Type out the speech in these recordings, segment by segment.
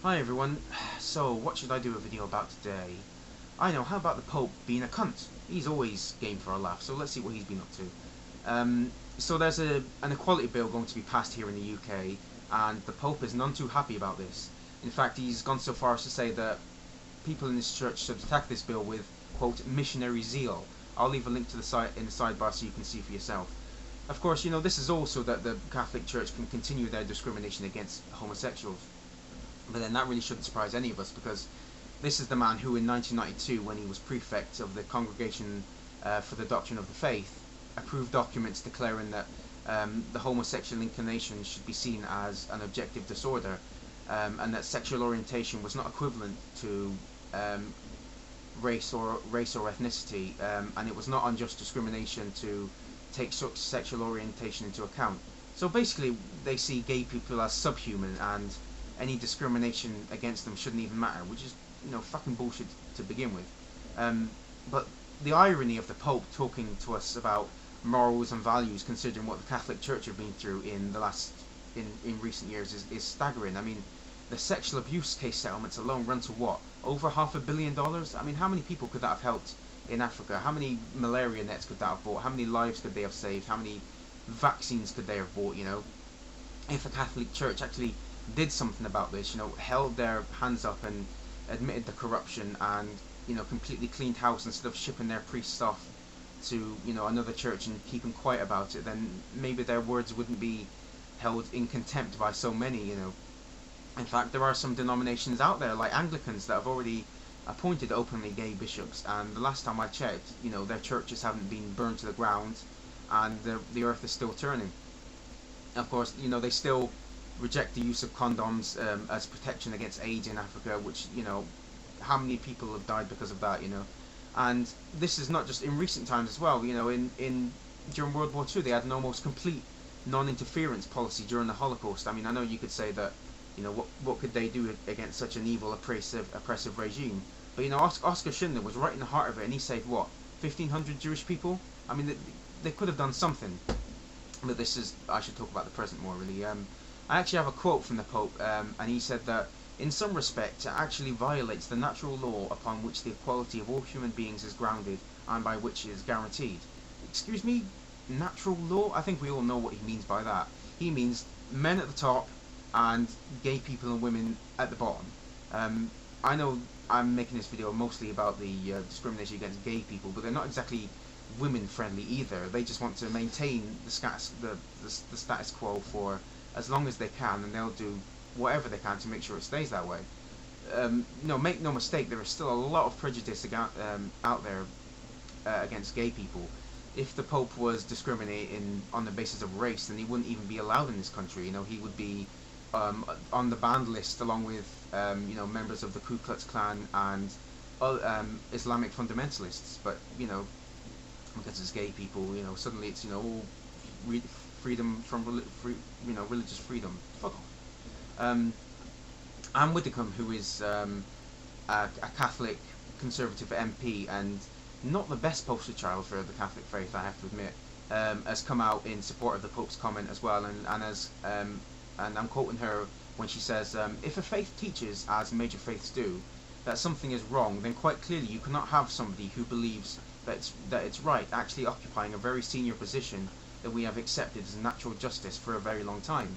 Hi everyone. So, what should I do a video about today? I know, how about the Pope being a cunt? He's always game for a laugh, so let's see what he's been up to. So there's an equality bill going to be passed here in the UK, and the Pope is none too happy about this. In fact, he's gone so far as to say that people in his church should attack this bill with, quote, missionary zeal. I'll leave a link to the site in the sidebar so you can see for yourself. Of course, this is also that the Catholic Church can continue their discrimination against homosexuals. But then that really shouldn't surprise any of us, because this is the man who in 1992, when he was prefect of the Congregation for the Doctrine of the Faith, approved documents declaring that the homosexual inclination should be seen as an objective disorder, and that sexual orientation was not equivalent to race or ethnicity, and it was not unjust discrimination to take such sexual orientation into account. So basically, they see gay people as subhuman, and any discrimination against them shouldn't even matter, which is, fucking bullshit to begin with. But the irony of the Pope talking to us about morals and values, considering what the Catholic Church have been through in recent years, is staggering. I mean, the sexual abuse case settlements alone run to what? Over $500 million? I mean, how many people could that have helped in Africa? How many malaria nets could that have bought? How many lives could they have saved? How many vaccines could they have bought, If the Catholic Church actually did something about this, held their hands up and admitted the corruption and, completely cleaned house instead of shipping their priests off to, another church and keeping quiet about it, then maybe their words wouldn't be held in contempt by so many, In fact, there are some denominations out there, like Anglicans, that have already appointed openly gay bishops, and the last time I checked, their churches haven't been burned to the ground, and the earth is still turning. Of course, they still reject the use of condoms as protection against AIDS in Africa, which, how many people have died because of that, And this is not just in recent times as well, during World War II, they had an almost complete non-interference policy during the Holocaust. I mean, I know you could say that, what could they do against such an evil, oppressive regime? But, Oskar Schindler was right in the heart of it, and he saved, what, 1,500 Jewish people? I mean, they could have done something. But I should talk about the present more, really. I actually have a quote from the Pope, and he said that, in some respects, it actually violates the natural law upon which the equality of all human beings is grounded, and by which it is guaranteed. Excuse me? Natural law? I think we all know what he means by that. He means men at the top, and gay people and women at the bottom. I know I'm making this video mostly about the discrimination against gay people, but they're not exactly women friendly either. They just want to maintain the status quo for as long as they can, and they'll do whatever they can to make sure it stays that way. Make no mistake, there is still a lot of prejudice out there against gay people. If the Pope was discriminating on the basis of race, then he wouldn't even be allowed in this country. He would be on the banned list along with members of the Ku Klux Klan and Islamic fundamentalists. But because it's gay people, suddenly it's all freedom from religious freedom. Fuck off. Anne Widdecombe, who is a Catholic Conservative MP and not the best poster child for the Catholic faith, I have to admit, has come out in support of the Pope's comment as well, and I'm quoting her when she says, if a faith teaches, as major faiths do, that something is wrong, then quite clearly you cannot have somebody who believes that it's right actually occupying a very senior position that we have accepted as natural justice for a very long time.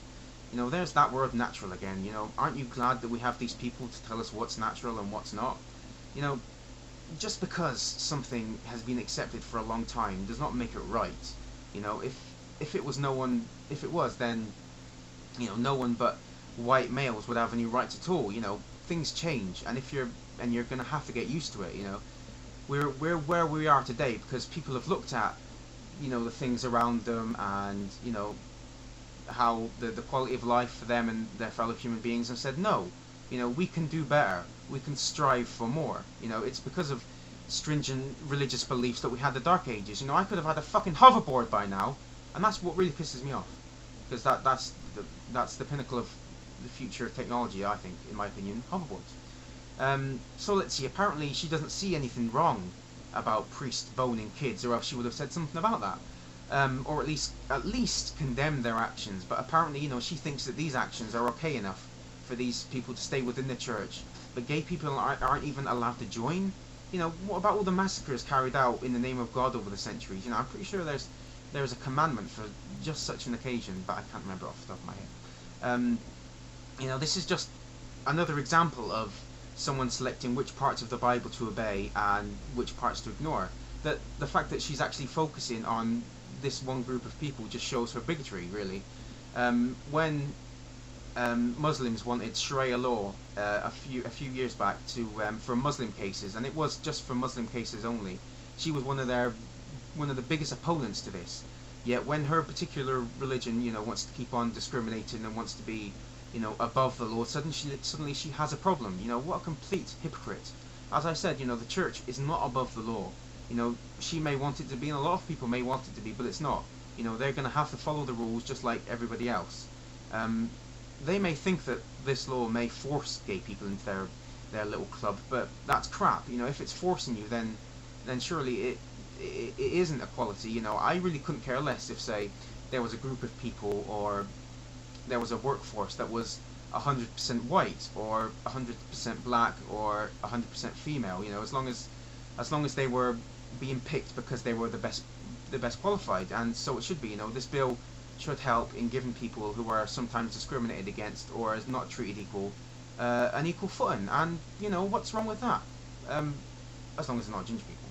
There's that word natural again. Aren't you glad that we have these people to tell us what's natural and what's not? Just because something has been accepted for a long time does not make it right. If it was, then no one but white males would have any rights at all. Things change, and you're gonna have to get used to it. We're where we are today because people have looked at the things around them, and how the quality of life for them and their fellow human beings, and said, no, we can do better, we can strive for more. It's because of stringent religious beliefs that we had the Dark Ages. I could have had a fucking hoverboard by now, and that's what really pisses me off, because that's the pinnacle of the future of technology, I think, in my opinion, hoverboards. So let's see, apparently she doesn't see anything wrong about priests boning kids, or else she would have said something about that. Or at least condemn their actions. But apparently, she thinks that these actions are okay enough for these people to stay within the church, but gay people aren't even allowed to join. You know, what about all the massacres carried out in the name of God over the centuries? You know, I'm pretty sure there's a commandment for just such an occasion, but I can't remember off the top of my head. You know, this is just another example of someone selecting which parts of the Bible to obey and which parts to ignore. That the fact that she's actually focusing on this one group of people just shows her bigotry, really. When Muslims wanted Sharia law a few years back to for Muslim cases, and it was just for Muslim cases only, she was one of the biggest opponents to this. Yet when her particular religion, you know, wants to keep on discriminating and wants to be, you know, above the law, suddenly she has a problem. You know, what a complete hypocrite. As I said, you know, the church is not above the law. You know, she may want it to be, and a lot of people may want it to be, but it's not. You know, they're going to have to follow the rules just like everybody else. They may think that this law may force gay people into their little club, but that's crap. You know, if it's forcing you, then surely it isn't equality. You know, I really couldn't care less if, say, there was a group of people or there was a workforce that was 100% white or 100% black or 100% female. You know, as long as they were being picked because they were the best qualified, and so it should be. You know, this bill should help in giving people who are sometimes discriminated against or is not treated equal an equal footing. And you know, what's wrong with that? As long as it's not ginger people.